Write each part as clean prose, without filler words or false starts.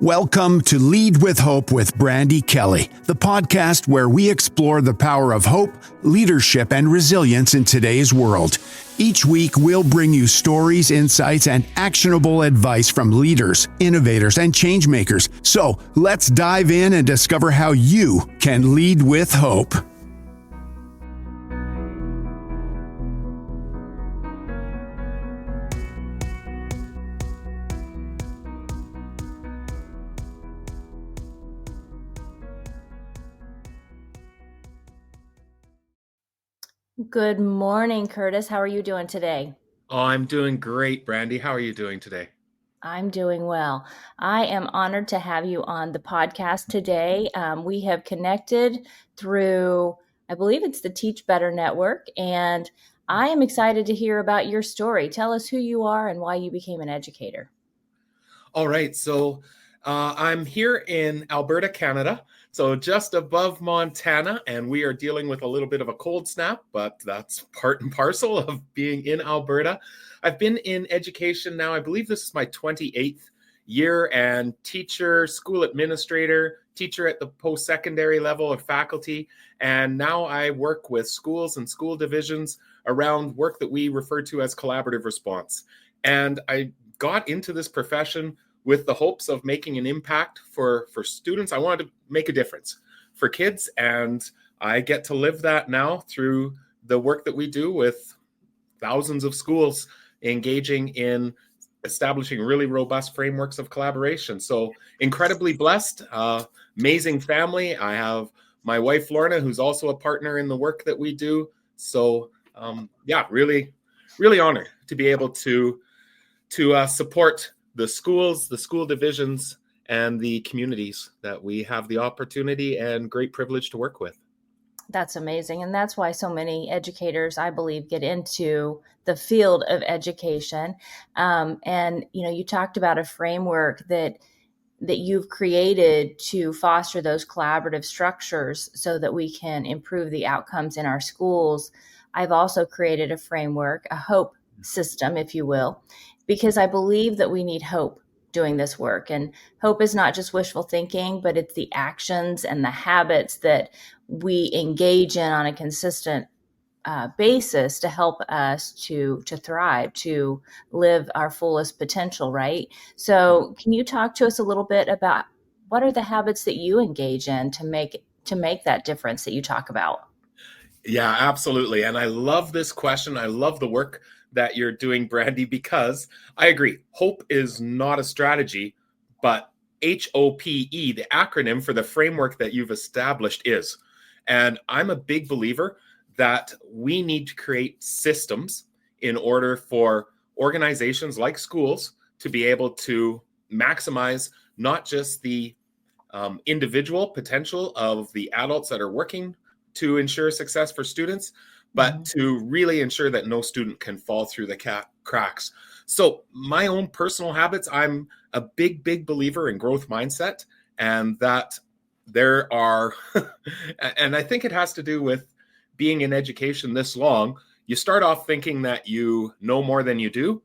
Welcome to Lead with Hope with Brandy Kelly, the podcast where we explore the power of hope, leadership, and resilience in today's world. Each week, we'll bring you stories, insights, and actionable advice from leaders, innovators, and change makers. So let's dive in and discover how you can lead with hope. Good morning, Kurtis. How are you doing today? Oh, I'm doing great, Brandy. How are you doing today? I'm doing well. I am honored to have you on the podcast today. We have connected through, I believe it's the Teach Better Network, and I am excited to hear about your story. Tell us who you are and why you became an educator. All right. So I'm here in Alberta, Canada. So just above Montana, and we are dealing with a little bit of a cold snap, but that's part and parcel of being in Alberta. I've been in education now. I believe this is my 28th year, and teacher, school administrator, teacher at the post-secondary level of faculty. And now I work with schools and school divisions around work that we refer to as collaborative response. And I got into this profession with the hopes of making an impact for students. I wanted to make a difference for kids, and I get to live that now through the work that we do with thousands of schools engaging in establishing really robust frameworks of collaboration. So incredibly blessed, amazing family. I have my wife, Lorna, who's also a partner in the work that we do. So really, really honored to be able to support the schools, the school divisions, and the communities that we have the opportunity and great privilege to work with. That's amazing. And that's why so many educators, I believe, get into the field of education. You talked about a framework that you've created to foster those collaborative structures so that we can improve the outcomes in our schools. I've also created a framework, a hope system, if you will, because I believe that we need hope doing this work. And hope is not just wishful thinking, but it's the actions and the habits that we engage in on a consistent basis to help us to thrive, to live our fullest potential, right? So can you talk to us a little bit about what are the habits that you engage in to make that difference that you talk about? Yeah, absolutely. And I love this question. I love the work that you're doing, Brandy, because I agree. Hope is not a strategy, but HOPE, the acronym for the framework that you've established, is. And I'm a big believer that we need to create systems in order for organizations like schools to be able to maximize not just the individual potential of the adults that are working to ensure success for students, but to really ensure that no student can fall through the cracks. So my own personal habits, I'm a big believer in growth mindset, and that there are, and I think it has to do with being in education this long. You start off thinking that you know more than you do,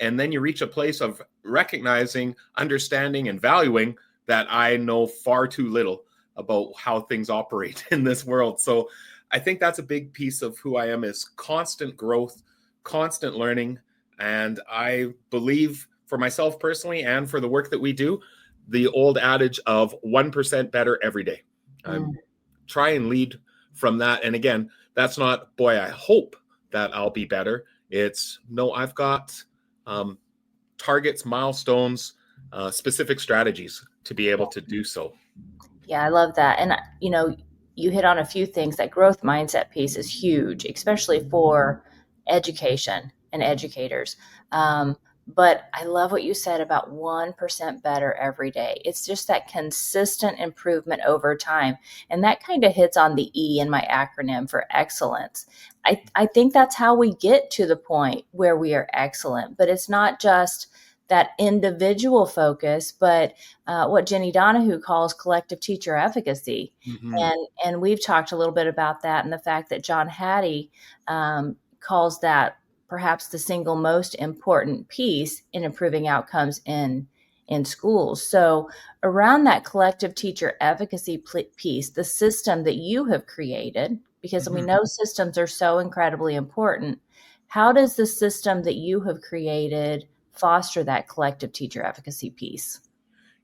and then you reach a place of recognizing, understanding, and valuing that I know far too little about how things operate in this world. So I think that's a big piece of who I am, is constant growth, constant learning. And I believe, for myself personally and for the work that we do, the old adage of 1% better every day. I try and lead from that. And again, that's not, boy, I hope that I'll be better. It's, no, I've got targets, milestones, specific strategies to be able to do so. Yeah, I love that. And, you hit on a few things. That growth mindset piece is huge, especially for education and educators. But I love what you said about 1% better every day. It's just that consistent improvement over time. And that kind of hits on the E in my acronym for excellence. I think that's how we get to the point where we are excellent. But it's not just that individual focus, but what Jenny Donahue calls collective teacher efficacy. And we've talked a little bit about that, and the fact that John Hattie calls that perhaps the single most important piece in improving outcomes in in schools. So around that collective teacher advocacy piece, the system that you have created, because we know systems are so incredibly important, how does the system that you have created foster that collective teacher advocacy piece?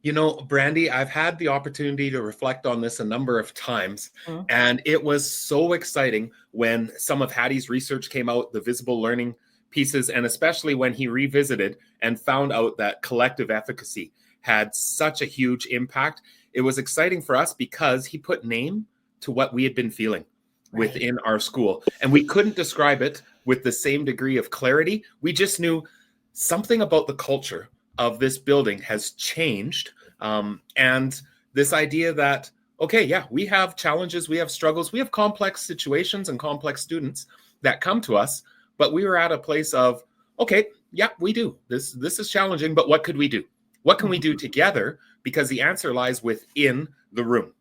You know, Brandy, I've had the opportunity to reflect on this a number of times, Mhm. and it was so exciting when some of Hattie's research came out, the visible learning pieces, and especially when he revisited and found out that collective efficacy had such a huge impact. It was exciting for us because he put name to what we had been feeling within our school, and we couldn't describe it with the same degree of clarity. We just knew something about the culture of this building has changed. And this idea that, okay, yeah, we have challenges, we have struggles, we have complex situations and complex students that come to us, but we were at a place of, okay, yeah, we do. This is challenging, but what could we do? What can we do together? Because the answer lies within the room.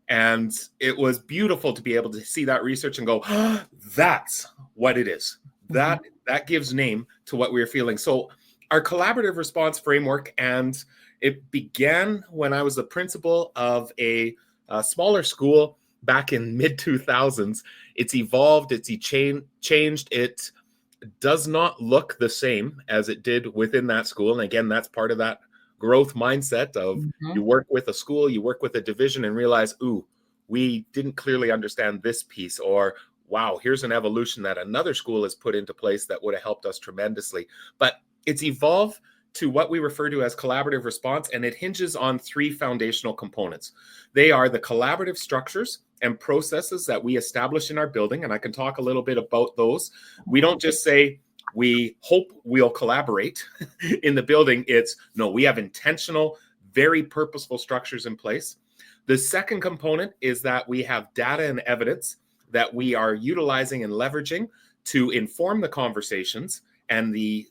And it was beautiful to be able to see that research and go, oh, that's what it is. That gives name to what we were feeling. So our collaborative response framework, and it began when I was the principal of a smaller school back in mid 2000s. It's evolved, it's changed. It does not look the same as it did within that school. And again, that's part of that growth mindset of you work with a school, you work with a division and realize, ooh, we didn't clearly understand this piece, or wow, here's an evolution that another school has put into place that would have helped us tremendously. But it's evolved to what we refer to as collaborative response, and it hinges on three foundational components. They are the collaborative structures and processes that we establish in our building, and I can talk a little bit about those. We don't just say, we hope we'll collaborate in the building. It's, no, we have intentional, very purposeful structures in place. The second component is that we have data and evidence that we are utilizing and leveraging to inform the conversations and the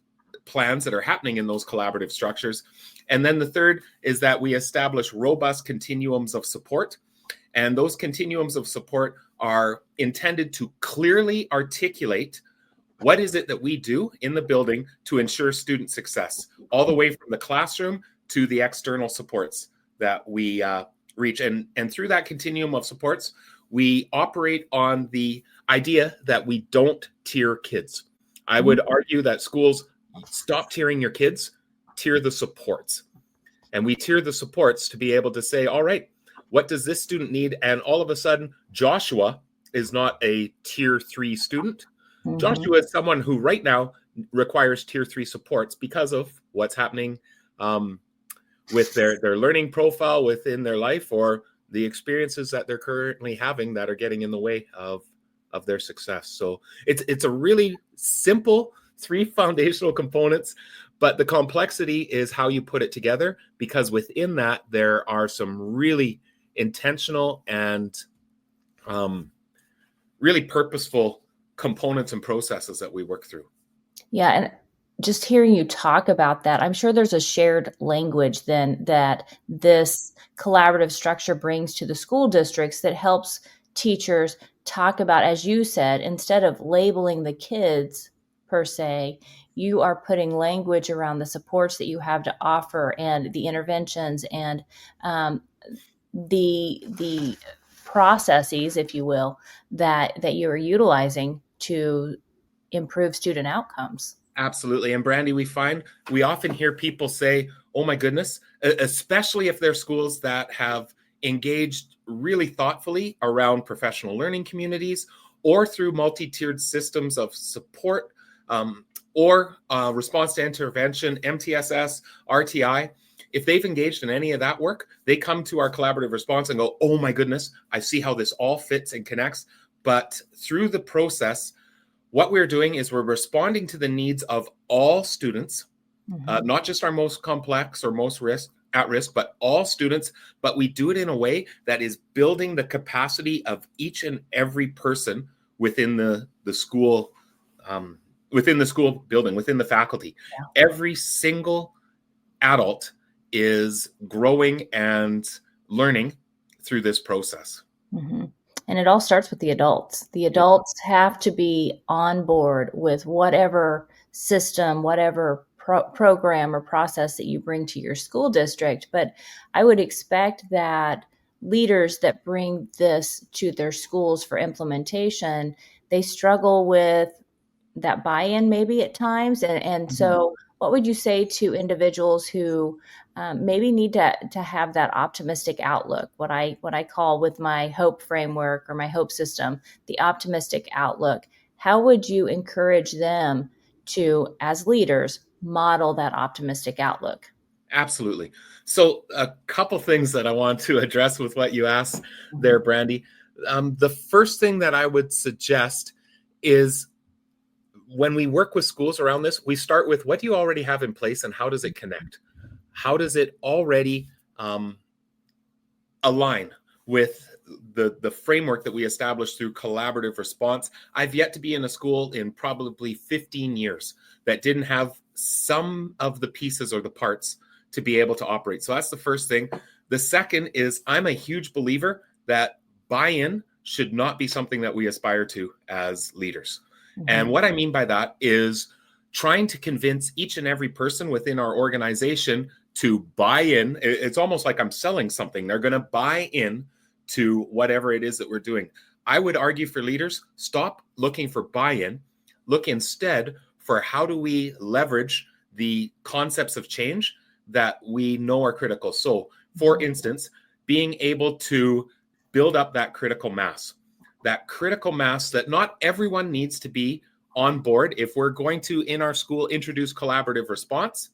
plans that are happening in those collaborative structures. And then the third is that we establish robust continuums of support. And those continuums of support are intended to clearly articulate what is it that we do in the building to ensure student success, all the way from the classroom to the external supports that we reach. And through that continuum of supports, we operate on the idea that we don't tier kids. I would argue that schools stop tiering your kids, tier the supports. And we tier the supports to be able to say, all right, what does this student need? And all of a sudden, Joshua is not a tier 3 student. Joshua is someone who right now requires tier 3 supports because of what's happening with their learning profile within their life, or the experiences that they're currently having that are getting in the way of their success. So it's a really simple 3 foundational components, but the complexity is how you put it together, because within that there are some really intentional and really purposeful components and processes that we work through. Yeah, and just hearing you talk about that, I'm sure there's a shared language then that this collaborative structure brings to the school districts that helps teachers talk about, as you said, instead of labeling the kids per se, you are putting language around the supports that you have to offer and the interventions and the processes, if you will, that you are utilizing to improve student outcomes. Absolutely. And Brandy, we often hear people say, oh my goodness, especially if they're schools that have engaged really thoughtfully around professional learning communities or through multi-tiered systems of support or response to intervention, MTSS, RTI. If they've engaged in any of that work, they come to our collaborative response and go, oh my goodness, I see how this all fits and connects. But through the process, what we're doing is we're responding to the needs of all students, not just our most complex or most at risk, but all students. But we do it in a way that is building the capacity of each and every person within the school, within the school building, within the faculty. Yeah. Every single adult is growing and learning through this process. Mm-hmm. And it all starts with the adults. The adults have to be on board with whatever system, whatever program or process that you bring to your school district. But I would expect that leaders that bring this to their schools for implementation, they struggle with that buy-in maybe at times. And so what would you say to individuals who maybe need to have that optimistic outlook, what I call with my hope framework or my hope system, the optimistic outlook? How would you encourage them to, as leaders, model that optimistic outlook? Absolutely. So a couple things that I want to address with what you asked there, Brandy. The first thing that I would suggest is when we work with schools around this, we start with what do you already have in place and how does it connect? How does it already align with the framework that we established through collaborative response? I've yet to be in a school in probably 15 years that didn't have some of the pieces or the parts to be able to operate. So that's the first thing. The second is I'm a huge believer that buy-in should not be something that we aspire to as leaders. And what I mean by that is trying to convince each and every person within our organization to buy in. It's almost like I'm selling something. They're going to buy in to whatever it is that we're doing. I would argue for leaders, stop looking for buy-in. Look instead for how do we leverage the concepts of change that we know are critical. So, for instance, being able to build up that critical mass that not everyone needs to be on board. If we're going to, in our school, introduce collaborative response,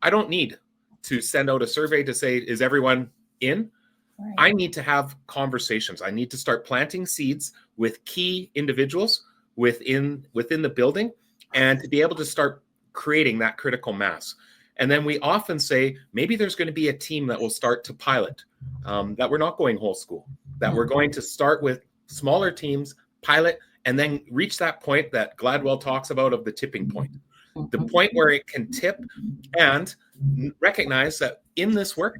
I don't need to send out a survey to say, is everyone in? Right. I need to have conversations. I need to start planting seeds with key individuals within the building and to be able to start creating that critical mass. And then we often say, maybe there's going to be a team that will start to pilot, that we're not going whole school, that we're going to start with smaller teams, pilot, and then reach that point that Gladwell talks about of the tipping point, the point where it can tip, and recognize that in this work,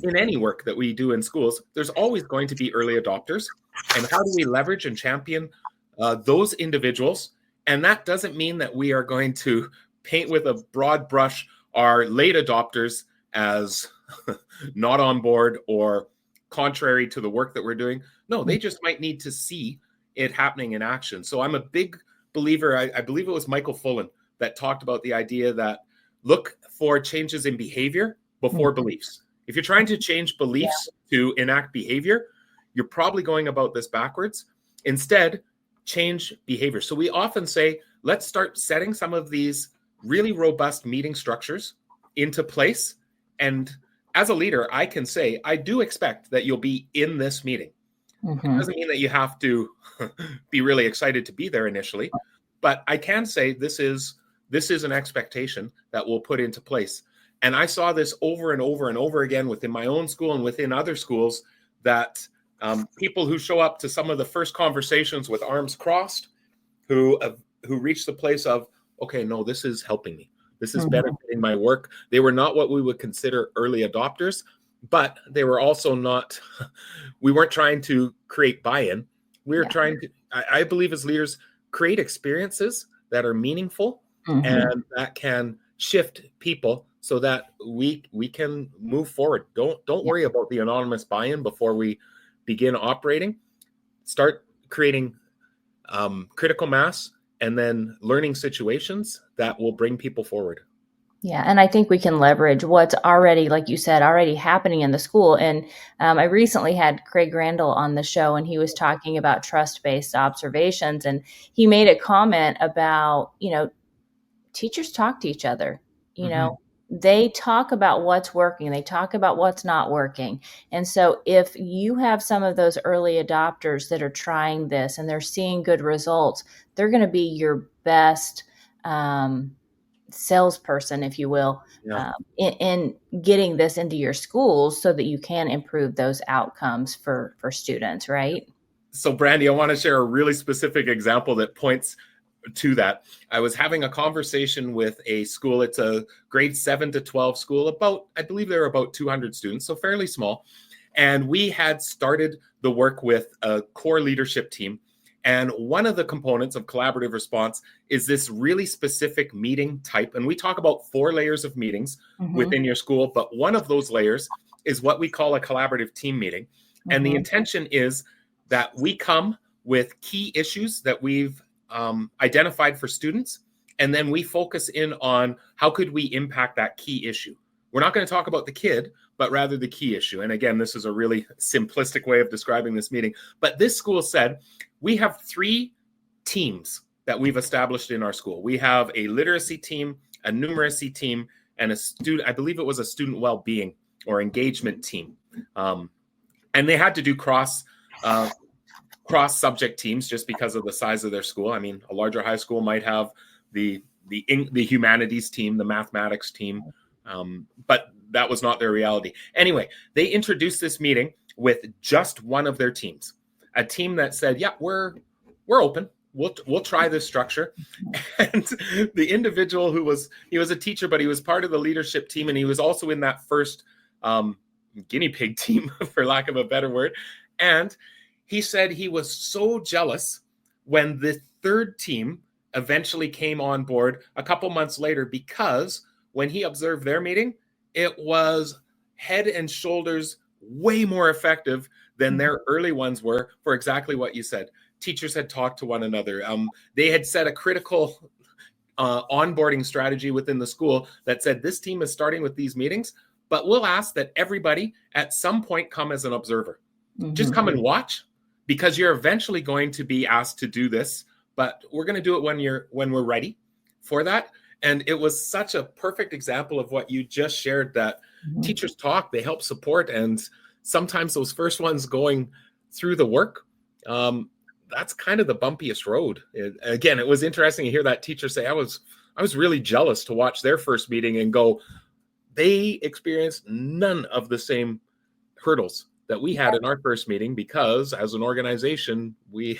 in any work that we do in schools, there's always going to be early adopters. And how do we leverage and champion those individuals? And that doesn't mean that we are going to paint with a broad brush our late adopters as not on board or contrary to the work that we're doing. No, they just might need to see it happening in action. So I'm a big believer. I believe it was Michael Fullen that talked about the idea that look for changes in behavior before beliefs. If you're trying to change beliefs to enact behavior, you're probably going about this backwards. Instead, change behavior. So we often say, let's start setting some of these really robust meeting structures into place. And as a leader, I can say, I do expect that you'll be in this meeting. It doesn't mean that you have to be really excited to be there initially, but I can say this is an expectation that we'll put into place. And I saw this over and over and over again within my own school and within other schools that people who show up to some of the first conversations with arms crossed, who reach the place of, okay, no, this is helping me. This is benefiting my work. They were not what we would consider early adopters, but they were also not, we weren't trying to create buy-in. We were trying to, I believe as leaders, create experiences that are meaningful and that can shift people so that we can move forward. Don't worry about the anonymous buy-in before we begin operating. Start creating critical mass and then learning situations that will bring people forward. Yeah, and I think we can leverage what's already, like you said, already happening in the school. And I recently had Craig Randall on the show, and he was talking about trust-based observations. And he made a comment about, teachers talk to each other, they talk about what's working. They talk about what's not working. And so if you have some of those early adopters that are trying this and they're seeing good results, they're going to be your best salesperson, if you will, in getting this into your schools so that you can improve those outcomes for students, right? So, Brandy, I want to share a really specific example that points to that. I was having a conversation with a school. It's a grade 7 to 12 school. I believe there were about 200 students, so fairly small. And we had started the work with a core leadership team. And one of the components of collaborative response is this really specific meeting type. And we talk about 4 layers of meetings within your school, but one of those layers is what we call a collaborative team meeting. And the intention is that we come with key issues that we've identified for students, and then we focus in on how could we impact that key issue. We're not going to talk about the kid, but rather the key issue. And again, this is a really simplistic way of describing this meeting. But this school said, we have 3 teams that we've established in our school. We have a literacy team, a numeracy team, and I believe it was a student well-being or engagement team. And they had to do cross subject teams just because of the size of their school. I mean, a larger high school might have the humanities team, the mathematics team, but that was not their reality. Anyway, they introduced this meeting with just one of their teams, a team that said, yeah, we're open. We'll try this structure. And the individual he was a teacher, but he was part of the leadership team. And he was also in that first guinea pig team, for lack of a better word. And he said he was so jealous when the third team eventually came on board a couple months later, because when he observed their meeting, it was head and shoulders way more effective than their early ones were, for exactly what you said. Teachers had talked to one another. They had set a critical onboarding strategy within the school that said, this team is starting with these meetings, but we'll ask that everybody at some point come as an observer. Just come and watch, because you're eventually going to be asked to do this, but we're going to do it when we're ready for that. And it was such a perfect example of what you just shared, that teachers talk, they help support. And sometimes those first ones going through the work, that's kind of the bumpiest road. Again, it was interesting to hear that teacher say, I was really jealous to watch their first meeting and go, they experienced none of the same hurdles that we had in our first meeting, because as an organization, we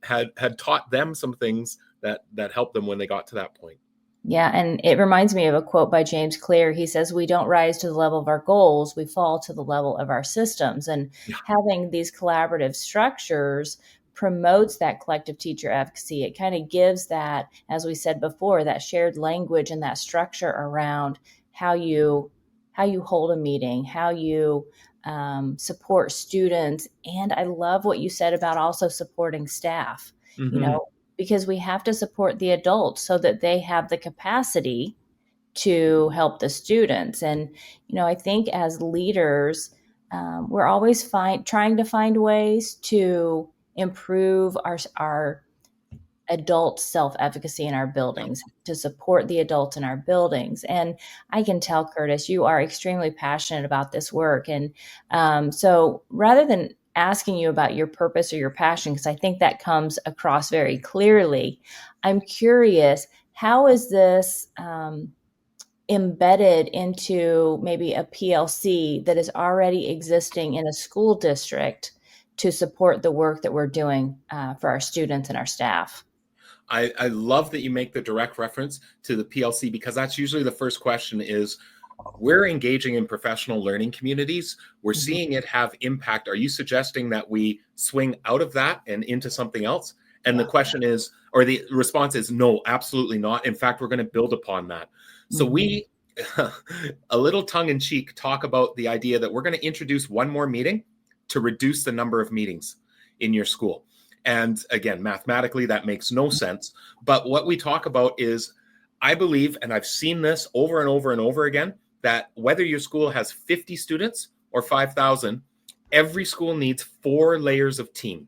had taught them some things that helped them when they got to that point. Yeah, and it reminds me of a quote by James Clear. He says, we don't rise to the level of our goals, we fall to the level of our systems. And having these collaborative structures promotes that collective teacher efficacy. It kind of gives that, as we said before, that shared language and that structure around how you hold a meeting, how you support students. And I love what you said about also supporting staff, because we have to support the adults so that they have the capacity to help the students. And, I think as leaders, we're always trying to find ways to improve our adult self-efficacy in our buildings, to support the adults in our buildings. And I can tell, Kurtis, you are extremely passionate about this work. And so rather than asking you about your purpose or your passion, because I think that comes across very clearly, I'm curious, how is this embedded into maybe a PLC that is already existing in a school district to support the work that we're doing for our students and our staff? I love that you make the direct reference to the PLC, because that's usually the first question is, we're engaging in professional learning communities. We're seeing it have impact. Are you suggesting that we swing out of that and into something else? And the question is, or the response is, no, absolutely not. In fact, we're going to build upon that. So we, a little tongue in cheek, talk about the idea that we're going to introduce one more meeting to reduce the number of meetings in your school. And again, mathematically, that makes no sense. But what we talk about is, I believe, and I've seen this over and over and over again, that whether your school has 50 students or 5,000, every school needs 4 layers of team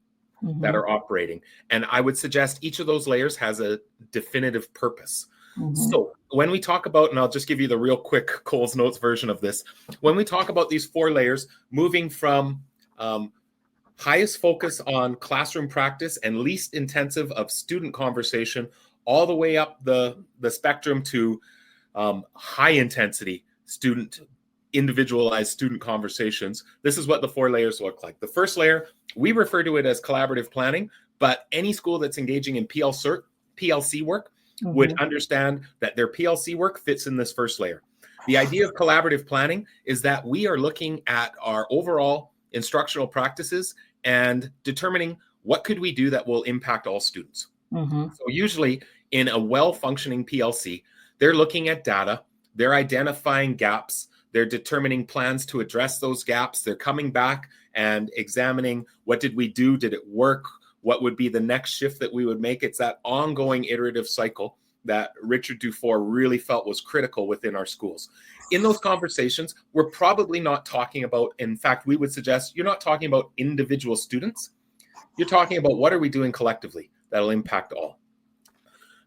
that are operating. And I would suggest each of those layers has a definitive purpose. So when we talk about, and I'll just give you the real quick Cole's Notes version of this, when we talk about these 4 layers, moving from highest focus on classroom practice and least intensive of student conversation, all the way up the spectrum to high intensity individualized student conversations. This is what the 4 layers look like. The first layer, we refer to it as collaborative planning, but any school that's engaging in PLC work would understand that their PLC work fits in this first layer. The idea of collaborative planning is that we are looking at our overall instructional practices and determining what could we do that will impact all students? Mm-hmm. So usually in a well-functioning PLC, they're looking at data, they're identifying gaps, they're determining plans to address those gaps, they're coming back and examining what did we do, did it work, what would be the next shift that we would make. It's that ongoing iterative cycle that Richard Dufour really felt was critical within our schools. In those conversations, we're probably not talking about, in fact, we would suggest you're not talking about individual students. You're talking about what are we doing collectively that'll impact all.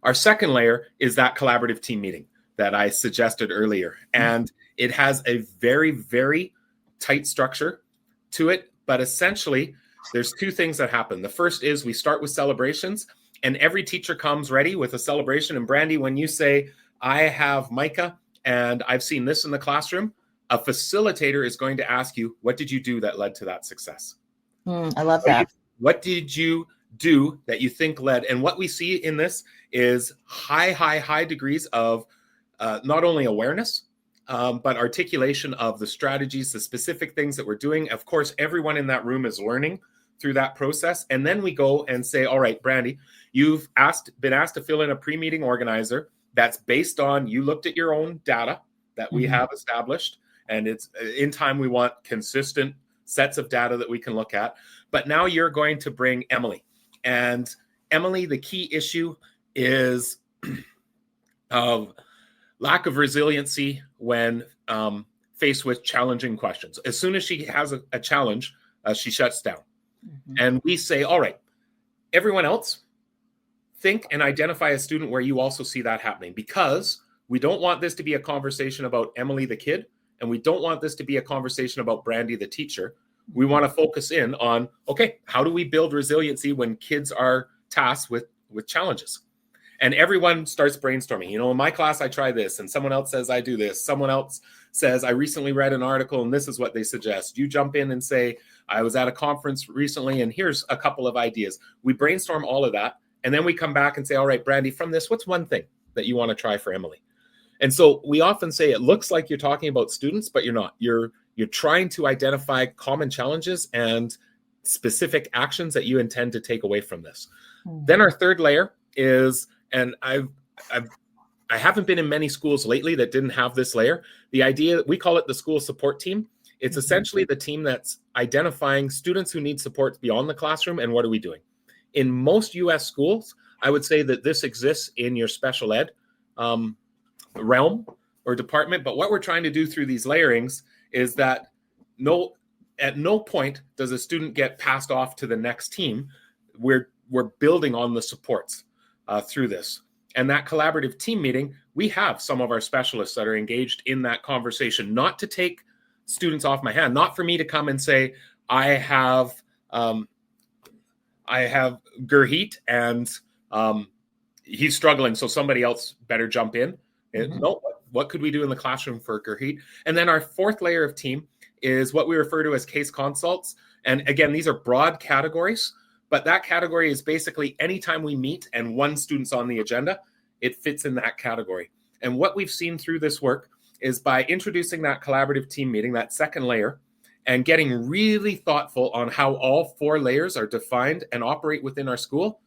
Our second layer is that collaborative team meeting that I suggested earlier. And it has a very, very tight structure to it. But essentially, there's two things that happen. The first is we start with celebrations, and every teacher comes ready with a celebration. And Brandy, when you say, I have Micah, and I've seen this in the classroom, a facilitator is going to ask you, what did you do that led to that success? I love that. What did you do that you think led? And what we see in this is high degrees of not only awareness, but articulation of the strategies, the specific things that we're doing. Of course, everyone in that room is learning through that process. And then we go and say, all right, Brandy, you've been asked to fill in a pre-meeting organizer that's based on, you looked at your own data that we have established. And it's in time, we want consistent sets of data that we can look at. But now you're going to bring Emily. And Emily, the key issue is lack of resiliency when faced with challenging questions. As soon as she has a challenge, she shuts down. And we say, all right, everyone else, think and identify a student where you also see that happening, because we don't want this to be a conversation about Emily the kid, and we don't want this to be a conversation about Brandy the teacher. We want to focus in on, okay, how do we build resiliency when kids are tasked with challenges? And everyone starts brainstorming. You know, in my class, I try this, and someone else says I do this. Someone else says, I recently read an article, and this is what they suggest. You jump in and say, I was at a conference recently, and here's a couple of ideas. We brainstorm all of that, and then we come back and say, all right, Brandy, from this, what's one thing that you want to try for Emily? And so we often say it looks like you're talking about students, but you're not. You're trying to identify common challenges and specific actions that you intend to take away from this. Then our third layer is, and I haven't been in many schools lately that didn't have this layer. The idea, we call it the school support team. It's essentially the team that's identifying students who need support beyond the classroom, and what are we doing? In most US schools, I would say that this exists in your special ed realm or department. But what we're trying to do through these layerings is that at no point does a student get passed off to the next team. We're building on the supports through this. And that collaborative team meeting, we have some of our specialists that are engaged in that conversation, not to take students off my hand, not for me to come and say, I have Gurheet and he's struggling, so somebody else better jump in. No, what could we do in the classroom for Gurheet? And then our fourth layer of team is what we refer to as case consults. And again, these are broad categories, but that category is basically anytime we meet and one student's on the agenda, it fits in that category. And what we've seen through this work is by introducing that collaborative team meeting, that second layer, and getting really thoughtful on how all four layers are defined and operate within our school,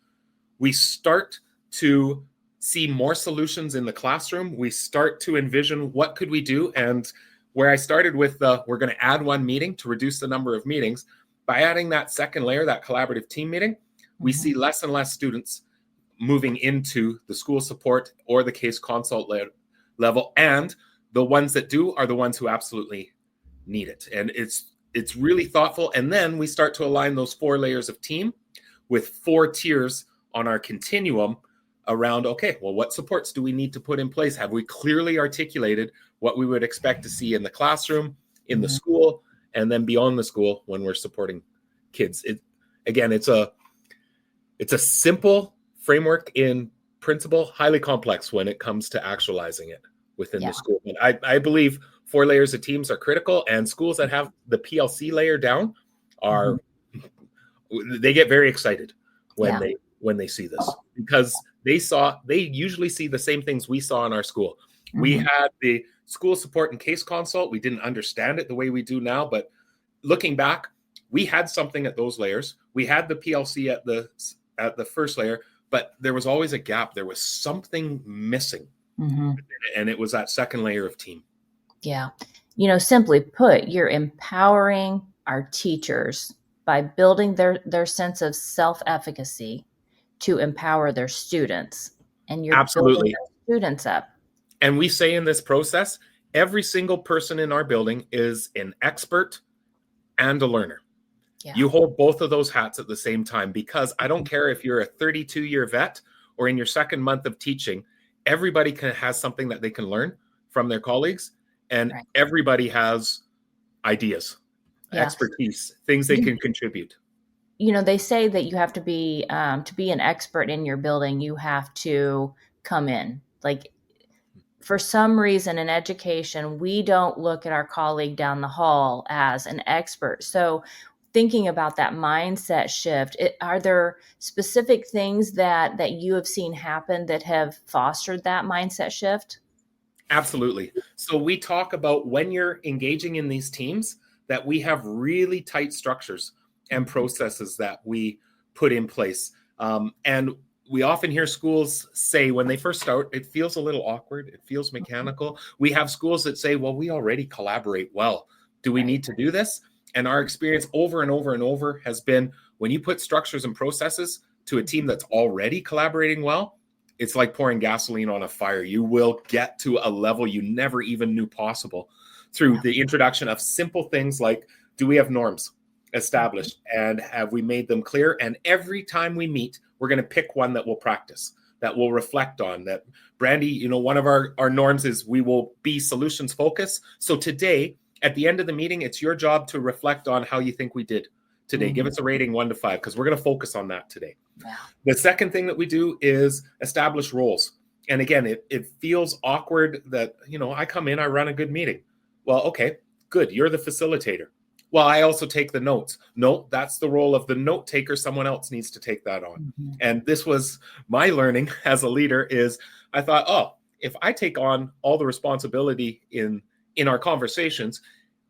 we start to see more solutions in the classroom. We start to envision what could we do. And where I started with we're going to add one meeting to reduce the number of meetings, by adding that second layer, that collaborative team meeting, we see less and less students moving into the school support or the case consult level. And the ones that do are the ones who absolutely need it. And it's really thoughtful. And then we start to align those four layers of team with four tiers on our continuum around, okay, well, what supports do we need to put in place? Have we clearly articulated what we would expect to see in the classroom, in the school, and then beyond the school when we're supporting kids? It's a simple framework in principle, highly complex when it comes to actualizing it within the school. And I believe four layers of teams are critical, and schools that have the PLC layer down they get very excited when they see this, because they usually see the same things we saw in our school. We had the school support and case consult. We didn't understand it the way we do now, but looking back, we had something at those layers. We had the PLC at the first layer, but there was always a gap. There was something missing. Mm-hmm. And it was that second layer of team. Yeah. Simply put, you're empowering our teachers by building their sense of self-efficacy to empower their students. And you're building Absolutely. their students up. And we say in this process, every single person in our building is an expert and a learner. Yeah. You hold both of those hats at the same time, because I don't care if you're a 32-year vet or in your second month of teaching, everybody has something that they can learn from their colleagues, and Right. everybody has ideas, expertise, things they can contribute. They say that you have to be an expert in your building, you have to come in. Like, for some reason in education, we don't look at our colleague down the hall as an expert. So thinking about that mindset shift, are there specific things that you have seen happen that have fostered that mindset shift? Absolutely. So we talk about, when you're engaging in these teams, that we have really tight structures and processes that we put in place. And we often hear schools say when they first start, it feels a little awkward. It feels mechanical. We have schools that say, well, we already collaborate well. Do we need to do this? And our experience over and over and over has been, when you put structures and processes to a team that's already collaborating well, it's like pouring gasoline on a fire. You will get to a level you never even knew possible through the introduction of simple things like, do we have norms established, and have we made them clear? And every time we meet, we're going to pick one that we'll practice, that we'll reflect on. That, Brandy, one of our norms is we will be solutions focused. So today, at the end of the meeting, it's your job to reflect on how you think we did today. Mm-hmm. Give us a rating 1 to 5, because we're going to focus on that today. Wow. The second thing that we do is establish roles. And again, it feels awkward that, I come in, I run a good meeting. Well, okay, good. You're the facilitator. Well, I also take the notes. No, that's the role of the note taker. Someone else needs to take that on. Mm-hmm. And this was my learning as a leader, is I thought, if I take on all the responsibility in our conversations,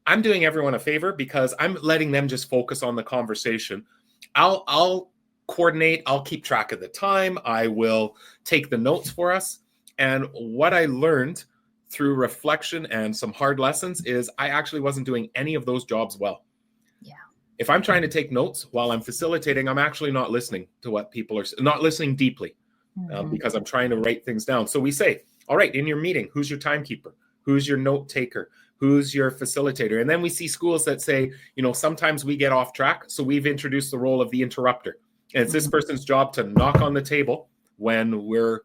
I'm doing everyone a favor, because I'm letting them just focus on the conversation. I'll coordinate. I'll keep track of the time. I will take the notes for us. And what I learned through reflection and some hard lessons is I actually wasn't doing any of those jobs well. Yeah. If I'm trying to take notes while I'm facilitating, I'm actually not listening to what people are, not listening deeply, because I'm trying to write things down. So we say, all right, in your meeting, who's your timekeeper? Who's your note taker? Who's your facilitator? And then we see schools that say, sometimes we get off track. So we've introduced the role of the interrupter. And it's this person's job to knock on the table when we're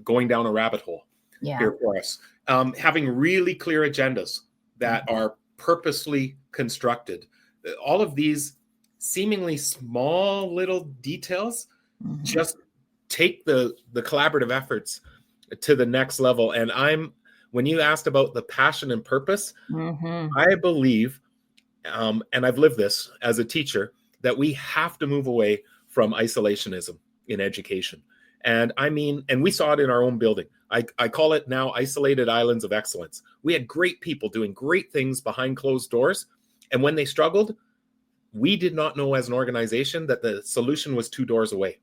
going down a rabbit hole here for us. Having really clear agendas that are purposely constructed. All of these seemingly small little details just take the collaborative efforts to the next level. And when you asked about the passion and purpose, I believe, and I've lived this as a teacher, that we have to move away from isolationism in education. And we saw it in our own building. I call it now isolated islands of excellence. We had great people doing great things behind closed doors. And when they struggled, we did not know as an organization that the solution was 2 doors away,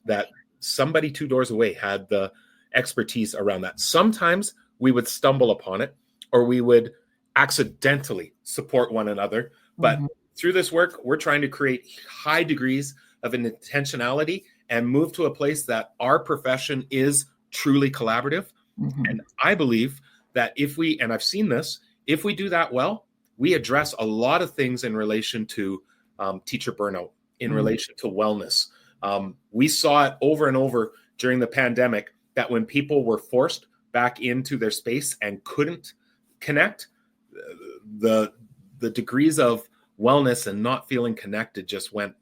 that somebody 2 doors away had the expertise around that. Sometimes we would stumble upon it, or we would accidentally support one another. But through this work, we're trying to create high degrees of an intentionality and move to a place that our profession is truly collaborative. And I believe that and I've seen this, if we do that well, we address a lot of things in relation to teacher burnout, in relation to wellness. We saw it over and over during the pandemic, that when people were forced back into their space and couldn't connect, the degrees of wellness and not feeling connected just went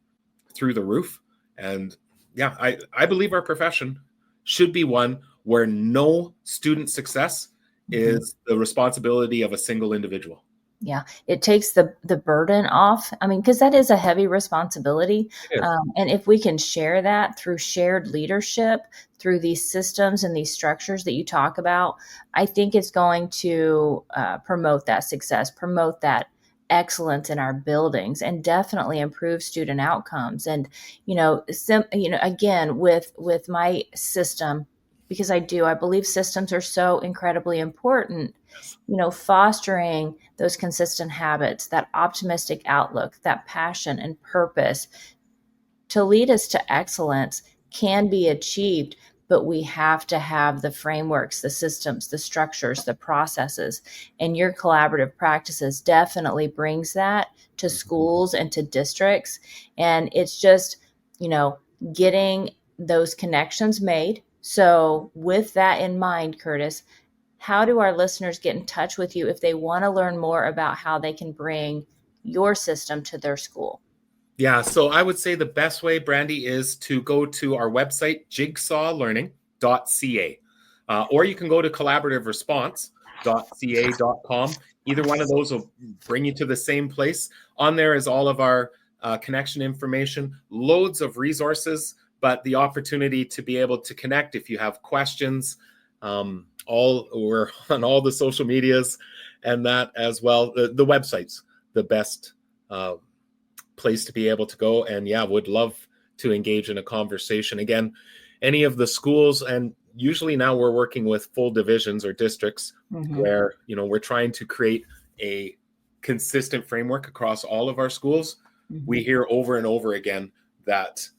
through the roof. And I believe our profession should be one where no student success is the responsibility of a single individual. Yeah, it takes the burden off. Because that is a heavy responsibility. And if we can share that through shared leadership, through these systems and these structures that you talk about, I think it's going to promote that success, promote that excellence in our buildings and definitely improve student outcomes. And, again, with my system, because I believe systems are so incredibly important, fostering those consistent habits, that optimistic outlook, that passion and purpose to lead us to excellence can be achieved, but we have to have the frameworks, the systems, the structures, the processes, and your collaborative practices definitely brings that to schools and to districts. And it's just, getting those connections made. So with that in mind, Kurtis, how do our listeners get in touch with you if they want to learn more about how they can bring your system to their school? Yeah, so I would say the best way, Brandy, is to go to our website, jigsawlearning.ca, or you can go to collaborativeresponse.ca.com. Either one of those will bring you to the same place. On there is all of our connection information, loads of resources, but the opportunity to be able to connect if you have questions. We're on all the social medias and that as well. The website's the best place to be able to go, and would love to engage in a conversation. Again, any of the schools, and usually now we're working with full divisions or districts where we're trying to create a consistent framework across all of our schools. We hear over and over again that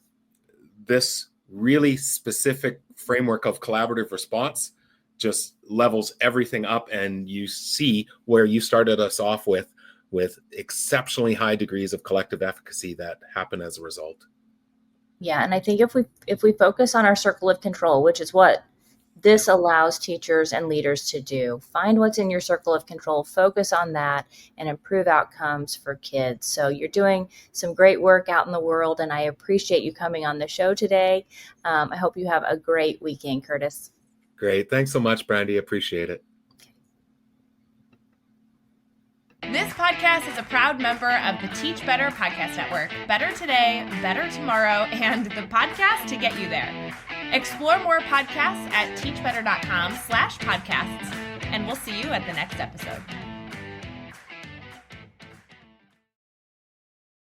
this really specific framework of collaborative response just levels everything up, and you see where you started us off with exceptionally high degrees of collective efficacy that happen as a result. Yeah, and I think if we focus on our circle of control, which is what this allows teachers and leaders to do, find what's in your circle of control, focus on that, and improve outcomes for kids. So you're doing some great work out in the world, and I appreciate you coming on the show today. I hope you have a great weekend, Kurtis. Great. Thanks so much, Brandy. Appreciate it. This podcast is a proud member of the Teach Better Podcast Network. Better today, better tomorrow, and the podcast to get you there. Explore more podcasts at teachbetter.com/podcasts, and we'll see you at the next episode.